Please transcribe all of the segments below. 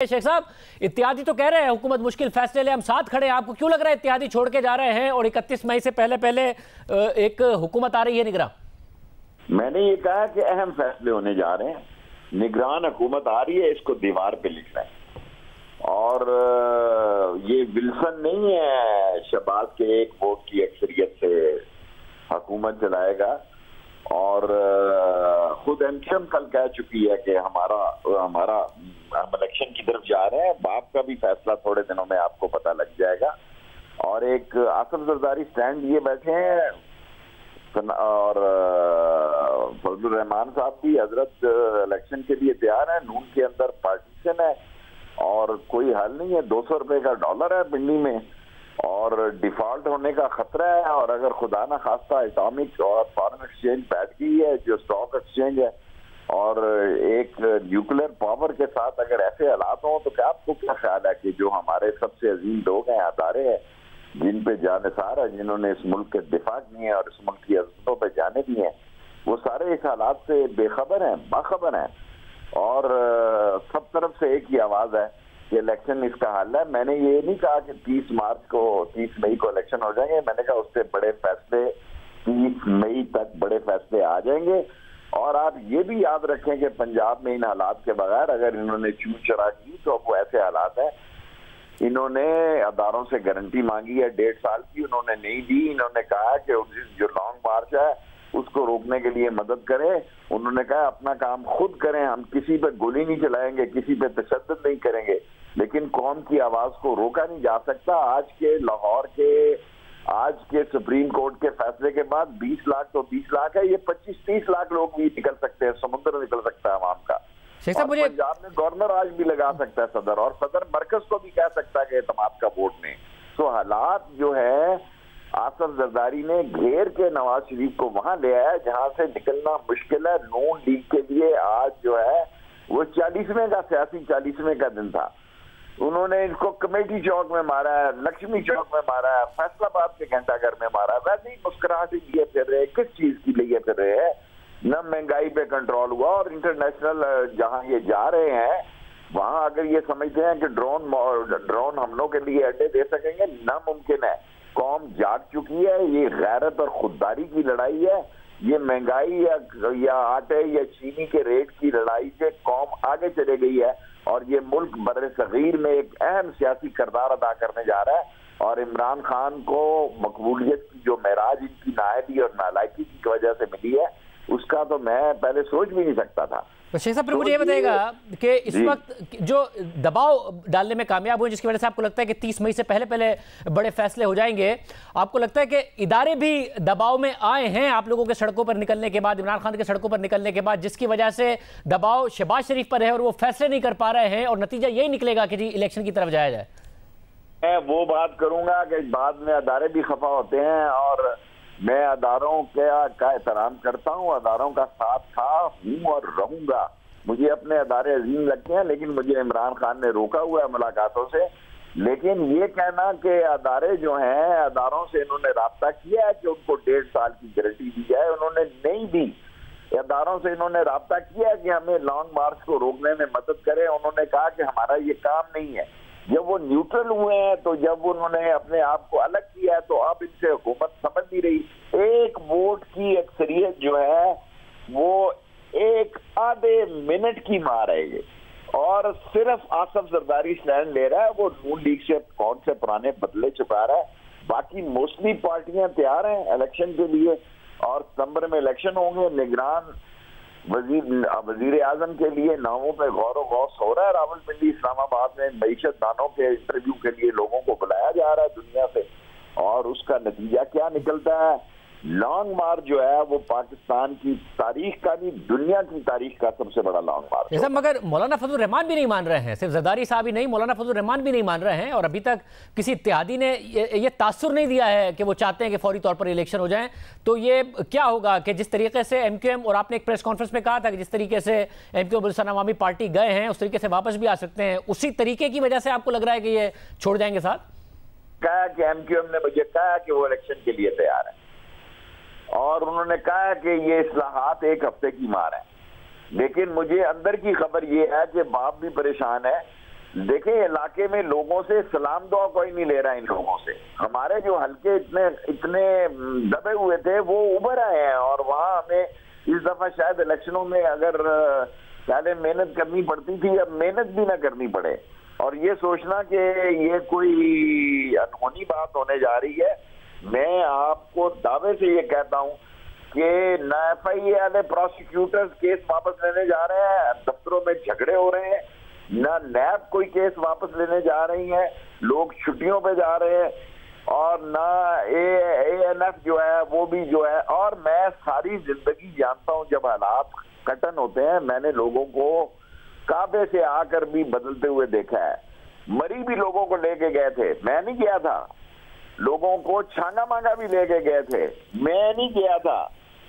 शेख साहब, इत्यादि तो कह रहे हैं हुकूमत मुश्किल फैसले ले, हम साथ खड़े हैं। आपको क्यों लग रहा है इत्यादि छोड़ के जा रहे हैं और 31 मई से पहले पहले एक हुकूमत आ रही है निगरान? मैंने ये कहा कि अहम फैसले होने जा रहे हैं, निगरान हुकूमत आ रही है, इसको दीवार पे लिखना है। और ये विल्सन नहीं है शहबाज के एक वोट की अक्सरियत से हुकूमत चलाएगा। और खुद एमक्यूएम कल कह चुकी है कि हम इलेक्शन की तरफ जा रहे हैं। बाप का भी फैसला थोड़े दिनों में आपको पता लग जाएगा। और एक आसिफ जरदारी स्टैंड लिए बैठे हैं और फजलुर रहमान साहब भी हजरत इलेक्शन के लिए तैयार है। नून के अंदर पार्टीशन है और कोई हल नहीं है। 200 रुपए का डॉलर है पिंडी में और डिफॉल्ट होने का खतरा है। और अगर खुदा ना खास्ता एटॉमिक और फॉरेन एक्सचेंज बैठ गई है जो स्टॉक एक्सचेंज है और एक न्यूक्लियर पावर के साथ अगर ऐसे हालात हों तो क्या आपको क्या ख्याल है कि जो हमारे सबसे अजीम लोग हैं, अदारे हैं, जिन पे जानिसार है, जिन्होंने इस मुल्क के दिफा किए हैं और इस मुल्क की अजमतों पे जाने दी हैं, वो सारे इस हालात से बेखबर हैं, बाखबर हैं। और सब तरफ से एक ही आवाज है कि इलेक्शन इसका हल है। मैंने ये नहीं कहा कि 30 मई को इलेक्शन हो जाएंगे। मैंने कहा उससे बड़े फैसले 30 मई तक बड़े फैसले आ जाएंगे। और आप ये भी याद रखें कि पंजाब में इन हालात के बगैर अगर इन्होंने चूर चरा की तो अब वो ऐसे हालात हैं। इन्होंने अदारों से गारंटी मांगी है 1.5 साल की, उन्होंने नहीं दी। इन्होंने कहा कि जो लॉन्ग मार्च है उसको रोकने के लिए मदद करें। उन्होंने कहा अपना काम खुद करें, हम किसी पे गोली नहीं चलाएंगे, किसी पे तशद्दुद नहीं करेंगे। लेकिन कौम की आवाज को रोका नहीं जा सकता। आज के सुप्रीम कोर्ट के फैसले के बाद 20 लाख तो 20 लाख है, ये 25-30 लाख लोग भी निकल सकते हैं, समुद्र निकल सकता है आवाम का। पंजाब में गवर्नर आज भी लगा सकता है सदर, और सदर मरकज को भी कह सकता है कि एतमाद का वोट नहीं। तो हालात जो है आसिफ जरदारी ने घेर के नवाज शरीफ को वहां ले आया जहां से निकलना मुश्किल है। नून लीग के लिए आज जो है वो 40वें का सियासी 40वें का दिन था। उन्होंने इनको कमेटी चौक में मारा है, लक्ष्मी चौक में मारा है, फैसलाबाद के घंटाघर में मारा है। वैसे ही मुस्कुराहट लिए फिर रहे, किस चीज की लिए फिर रहे हैं? न महंगाई पे कंट्रोल हुआ। और इंटरनेशनल जहां ये जा रहे हैं वहां अगर ये समझते हैं कि ड्रोन हमलों के लिए अड्डे दे सकेंगे, नामुमकिन है। कौम जाग चुकी है। ये गैरत और खुददारी की लड़ाई है। ये महंगाई या आटे या चीनी के रेट की लड़ाई से कौम आगे चले गई है और ये मुल्क बर्रे सगीर में एक अहम सियासी किरदार अदा करने जा रहा है। और इमरान खान को मकबूलियत की जो महराज इनकी नाअहली और नालायकी की वजह से मिली है, उसका तो मैं पहले सोच भी नहीं सकता था। तो शेख साहब, फिर मुझे ये बताइएगा कि इस वक्त जो दबाव डालने में कामयाब हुए, जिसकी वजह से आपको लगता है कि 30 मई से पहले पहले बड़े फैसले हो जाएंगे, आपको लगता है कि इदारे भी दबाव में आए हैं आप लोगों के सड़कों पर निकलने के बाद, इमरान खान के सड़कों पर निकलने के बाद, जिसकी वजह से दबाव शहबाज शरीफ पर है और वो फैसले नहीं कर पा रहे हैं और नतीजा यही निकलेगा कि जी इलेक्शन की तरफ जाया जाए? मैं वो बात करूंगा कि बाद में अदारे भी खफा होते हैं और मैं अदारों का एहतराम करता हूँ, अदारों का साथ था, हूँ और रहूंगा। मुझे अपने अदारे अजीम लगते हैं, लेकिन मुझे इमरान खान ने रोका हुआ है मुलाकातों से। लेकिन ये कहना कि अदारे जो हैं, अदारों से इन्होंने राब्ता किया है कि उनको 1.5 साल की गारंटी दी जाए, उन्होंने नहीं दी। अदारों से इन्होंने राब्ता किया कि हमें लॉन्ग मार्च को रोकने में मदद करें। उन्होंने कहा कि हमारा ये काम नहीं है। जब वो न्यूट्रल हुए हैं, तो जब उन्होंने अपने आप को अलग किया है, तो अब इनसे हुकूमत समझ नहीं रही। एक वोट की अक्सरियत जो है वो एक आधे मिनट की मार है और सिर्फ आसिफ जरदारी स्टैंड ले रहा है। वो नून लीग से कौन से पुराने बदले चुका रहा है। बाकी मोस्टली पार्टियां तैयार हैं इलेक्शन के लिए और सितंबर में इलेक्शन होंगे। निगरान वजीर आजम के लिए नामों पे गौर गौस हो रहा है। रावलपिंडी इस्लामाबाद में मईशत दानों के इंटरव्यू के लिए लोगों को बुलाया जा रहा है दुनिया से, और उसका नतीजा क्या निकलता है? लॉन्ग मार्च जो है वो पाकिस्तान की तारीख का नहीं, दुनिया की तारीख का सबसे बड़ा लॉन्ग मार्च है। मगर मौलाना फजलुर रहमान भी नहीं मान रहे हैं, सिर्फ जरदारी साहब ही नहीं, मौलाना फजलुर रहमान भी नहीं मान रहे हैं। और अभी तक किसी इत्तेहादी ने ये तासुर नहीं दिया है कि वो चाहते हैं कि फौरी तौर पर इलेक्शन हो जाए। तो ये क्या होगा कि जिस तरीके से एमक्यूएम, और आपने एक प्रेस कॉन्फ्रेंस में कहा था कि जिस तरीके से एमक्यूएम गुलिस्तान अवामी पार्टी गए हैं उस तरीके से वापस भी आ सकते हैं, उसी तरीके की वजह से आपको लग रहा है कि ये छोड़ जाएंगे साथ? कहा कि एमक्यूएम ने मुझे कहा कि वो इलेक्शन के लिए तैयार है और उन्होंने कहा कि ये इस्लाहात 1 हफ्ते की मार है। लेकिन मुझे अंदर की खबर ये है कि बाप भी परेशान है देखिए इलाके में लोगों से सलाम दुआ कोई नहीं ले रहा है इन लोगों से। हमारे जो हल्के इतने इतने दबे हुए थे वो उभर आए हैं, और वहां हमें इस दफा शायद इलेक्शनों में अगर पहले मेहनत करनी पड़ती थी, अब मेहनत भी ना करनी पड़े। और ये सोचना कि ये कोई अनहोनी बात होने जा रही है, मैं आपको दावे से ये कहता हूं कि ना FIA वाले प्रोसिक्यूटर्स केस वापस लेने जा रहे हैं, दफ्तरों में झगड़े हो रहे हैं, ना नैब कोई केस वापस लेने जा रही है, लोग छुट्टियों पे जा रहे हैं, और ना ANF जो है वो भी जो है। और मैं सारी जिंदगी जानता हूं जब हालात कटन होते हैं, मैंने लोगों को काबे से आकर भी बदलते हुए देखा है। मरी भी लोगों को लेके गए थे, मैं नहीं गया था। लोगों को छांगा मांगा भी लेके गए थे, मैं नहीं गया था।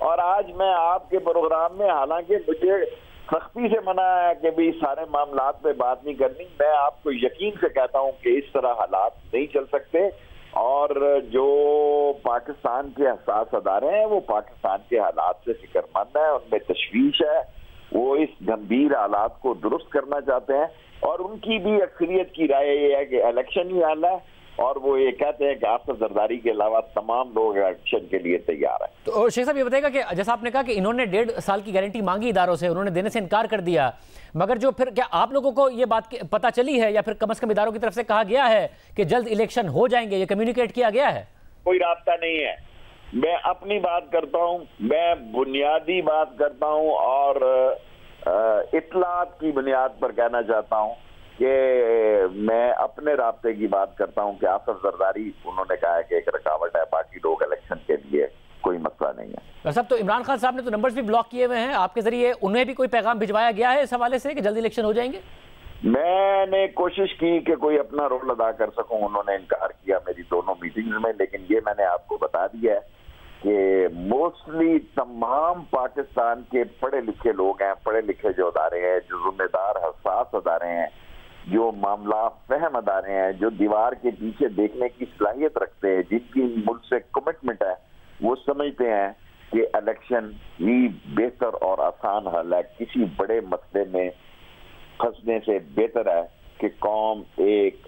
और आज मैं आपके प्रोग्राम में, हालांकि मुझे सख्ती से मना है कि भी सारे मामलात पे बात नहीं करनी, मैं आपको यकीन से कहता हूं कि इस तरह हालात नहीं चल सकते। और जो पाकिस्तान के हसास अदारे हैं वो पाकिस्तान के हालात से फिक्रमंद है, उनमें तशवीश है, वो इस गंभीर हालात को दुरुस्त करना चाहते हैं। और उनकी भी अक्सरियत की राय ये है कि इलेक्शन ही आना है, और वो ये कहते हैं कि आसिफ जरदारी के अलावा तमाम लोग इलेक्शन के लिए तैयार हैं। तो शेख साहब ये बताएगा कि जैसा आपने कहा कि इन्होंने 1.5 साल की गारंटी मांगी इदारों से, उन्होंने देने से इनकार कर दिया, मगर जो फिर क्या आप लोगों को ये बात पता चली है या फिर कम से कम इदारों की तरफ से कहा गया है कि जल्द इलेक्शन हो जाएंगे, ये कम्युनिकेट किया गया है? कोई रास्ता नहीं है। मैं अपनी बात करता हूं, मैं बुनियादी बात करता हूं, और इत्तलात की बुनियाद पर कहना चाहता हूं कि मैं अपने रास्ते की बात करता हूं कि आसिफ जरदारी, उन्होंने कहा है कि एक रुकावट है, बाकी लोग इलेक्शन के लिए कोई मसला नहीं है। साहब तो इमरान खान साहब ने तो नंबर्स भी ब्लॉक किए हुए हैं, आपके जरिए उन्हें भी कोई पैगाम भिजवाया गया है इस हवाले से कि जल्दी इलेक्शन हो जाएंगे? मैंने कोशिश की कि कोई अपना रोल अदा कर सकूं, उन्होंने इनकार किया मेरी दोनों मीटिंग्स में। लेकिन ये मैंने आपको बता दिया है कि मोस्टली तमाम पाकिस्तान के पढ़े लिखे लोग हैं, पढ़े लिखे जो अदारे हैं, जो जिम्मेदार हसास अदारे हैं, जो मामला फहम अदारे हैं, जो दीवार के पीछे देखने की सलाहियत रखते हैं, जिनकी मुल्क से कमिटमेंट है, वो समझते हैं कि इलेक्शन ही बेहतर और आसान हल है। किसी बड़े मसले में फंसने से बेहतर है कि कौम एक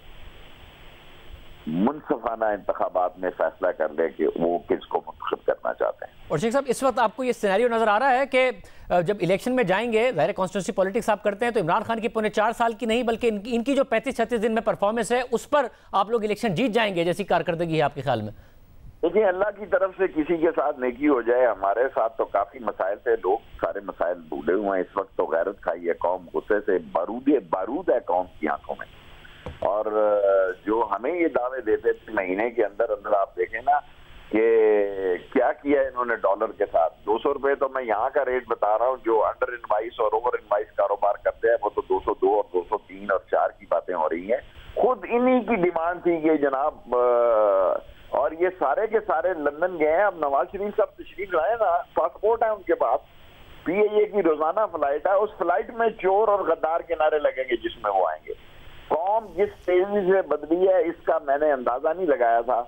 मुनसफाना इंतखाबात में फैसला कर ले कि वो किसको मुंतखब करना चाहते हैं। और शेख साहब इस वक्त आपको ये सिनेरियो नजर आ रहा है कि जब इलेक्शन में जाएंगे, ज़ाहिर कॉन्स्टिट्यूंसी पॉलिटिक्स आप करते हैं, तो इमरान खान की पौने 4 साल की नहीं बल्कि इनकी जो 35-36 दिन में परफॉर्मेंस है उस पर आप लोग इलेक्शन जीत जाएंगे जैसी कारकर्दगी है आपके ख्याल में? देखिए, अल्लाह की तरफ से किसी के साथ नेकी हो जाए। हमारे साथ तो काफी मसाइल थे, लोग सारे मसाइल भूले हुए हैं। इस वक्त तो गैरत खाई है कौम, गुस्से से बारूद है कौम की आंखों में। और जो हमें ये दावे देते थे महीने के अंदर अंदर, आप देखें ना कि क्या किया इन्होंने डॉलर के साथ। 200 रुपए तो मैं यहाँ का रेट बता रहा हूँ, जो अंडर इनवाइस और ओवर इनवाइस कारोबार करते हैं वो तो 202 और 203 और 4 की बातें हो रही हैं। खुद इन्हीं की डिमांड थी कि जनाब, और ये सारे के सारे लंदन गए हैं। अब नवाज शरीफ साहब तशरीफ लाए ना, पासपोर्ट है उनके पास, PIA की रोजाना फ्लाइट है, उस फ्लाइट में चोर और गद्दार के नारे लगेंगे जिसमें वो आएंगे। कौम जिस तेजी से बदली है इसका मैंने अंदाजा नहीं लगाया था,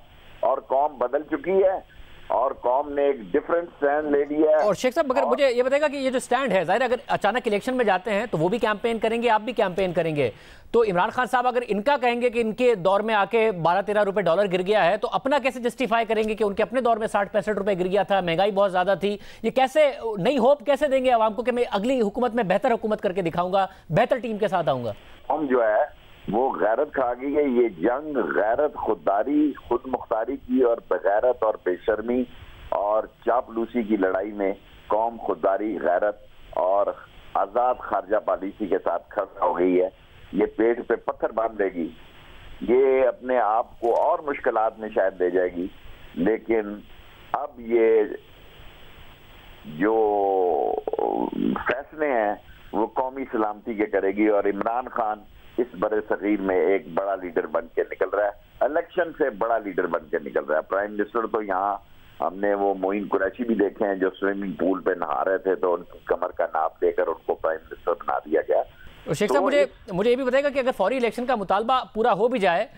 और कौम बदल चुकी है, और कौम ने एक डिफरेंट स्टैंड ले लिया है। और शेख साहब अगर मुझे ये बताएगा कि ये जो स्टैंड है, जाहिर अगर अचानक इलेक्शन में जाते हैं तो वो भी कैंपेन करेंगे, आप भी कैंपेन करेंगे, तो इमरान खान साहब अगर इनका कहेंगे कि इनके दौर में आके 12-13 रुपए डॉलर गिर गया है, तो अपना कैसे जस्टिफाई करेंगे कि उनके अपने दौर में 60-65 रुपए गिर गया था, महंगाई बहुत ज्यादा थी? ये कैसे नई होप कैसे देंगे आवाम को कि मैं अगली हुकूमत में बेहतर हुकूमत करके दिखाऊंगा, बेहतर टीम के साथ आऊंगा? हम जो है वो गैरत खा गई है। ये जंग गैरत, खुददारी, खुद मुख्तारी की और बगैरत और बेशर्मी और चापलूसी की लड़ाई में कौम खुददारी, गैरत और आजाद खारजा पॉलिसी के साथ खड़ा हो गई है। ये पेट पे पत्थर बांध देगी, ये अपने आप को और मुश्किलात में शायद ले जाएगी। लेकिन अब ये जो फैसले हैं वो कौमी सलामती के करेगी, और इमरान खान इस बड़े सगीर में एक बड़ा लीडर बन के निकल रहा है, इलेक्शन से बड़ा लीडर बन के निकल रहा है। प्राइम मिनिस्टर तो यहाँ हमने वो मोइन कुरैशी भी देखे हैं जो स्विमिंग पूल पे नहा रहे थे, तो उनकी कमर का नाप देकर उनको प्राइम मिनिस्टर बना दिया गया। और शेख साहब मुझे ये भी बताएगा कि अगर फौरी इलेक्शन का मुतालबा पूरा हो भी जाए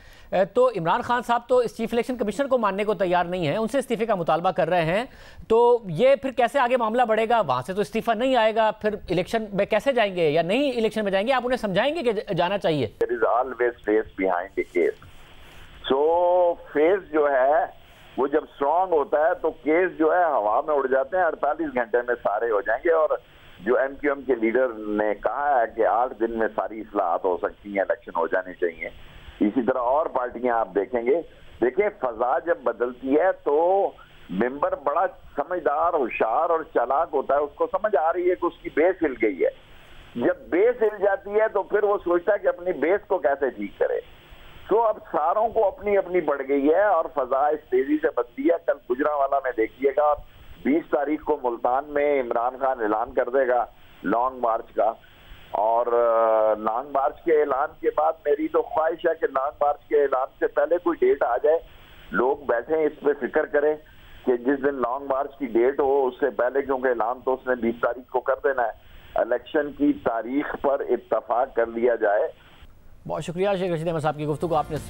तो इमरान खान साहब तो इस चीफ इलेक्शन कमीशनर को मानने को तैयार नहीं है, उनसे इस्तीफे का मुतालबा कर रहे हैं, तो ये फिर कैसे आगे मामला बढ़ेगा? वहां से तो इस्तीफा नहीं आएगा, फिर इलेक्शन में कैसे जाएंगे या नहीं इलेक्शन में जाएंगे? आप उन्हें समझाएंगे कि जाना चाहिए? There is always face behind the case. So face जो है वो जब स्ट्रांग होता है तो केस जो है हवा में उड़ जाते हैं, 48 घंटे में सारे हो जाएंगे। और जो MQM के लीडर ने कहा है कि 8 दिन में सारी इस्लाहात हो सकती हैं, इलेक्शन हो जाने चाहिए, इसी तरह और पार्टियां आप देखेंगे। देखिए, फजा जब बदलती है तो मेंबर बड़ा समझदार, होशियार और चालाक होता है, उसको समझ आ रही है कि उसकी बेस हिल गई है। जब बेस हिल जाती है तो फिर वो सोचता है कि अपनी बेस को कैसे ठीक करे। तो अब सारों को अपनी अपनी बढ़ गई है और फजा इस तेजी से बनती है। कल गुजरांवाला में देखिएगा, 20 तारीख को मुल्तान में इमरान खान ऐलान कर देगा लॉन्ग मार्च का, और लॉन्ग मार्च के ऐलान के बाद मेरी तो ख्वाहिश है कि लॉन्ग मार्च के ऐलान से पहले कोई डेट आ जाए, लोग बैठे इस पे फिक्र करें कि जिस दिन लॉन्ग मार्च की डेट हो उससे पहले, क्योंकि ऐलान तो उसने 20 तारीख को कर देना है, इलेक्शन की तारीख पर इत्तफाक कर लिया जाए। बहुत शुक्रिया शेख रशीद अहमद साहब की गुफ्तगू आपने सुनी।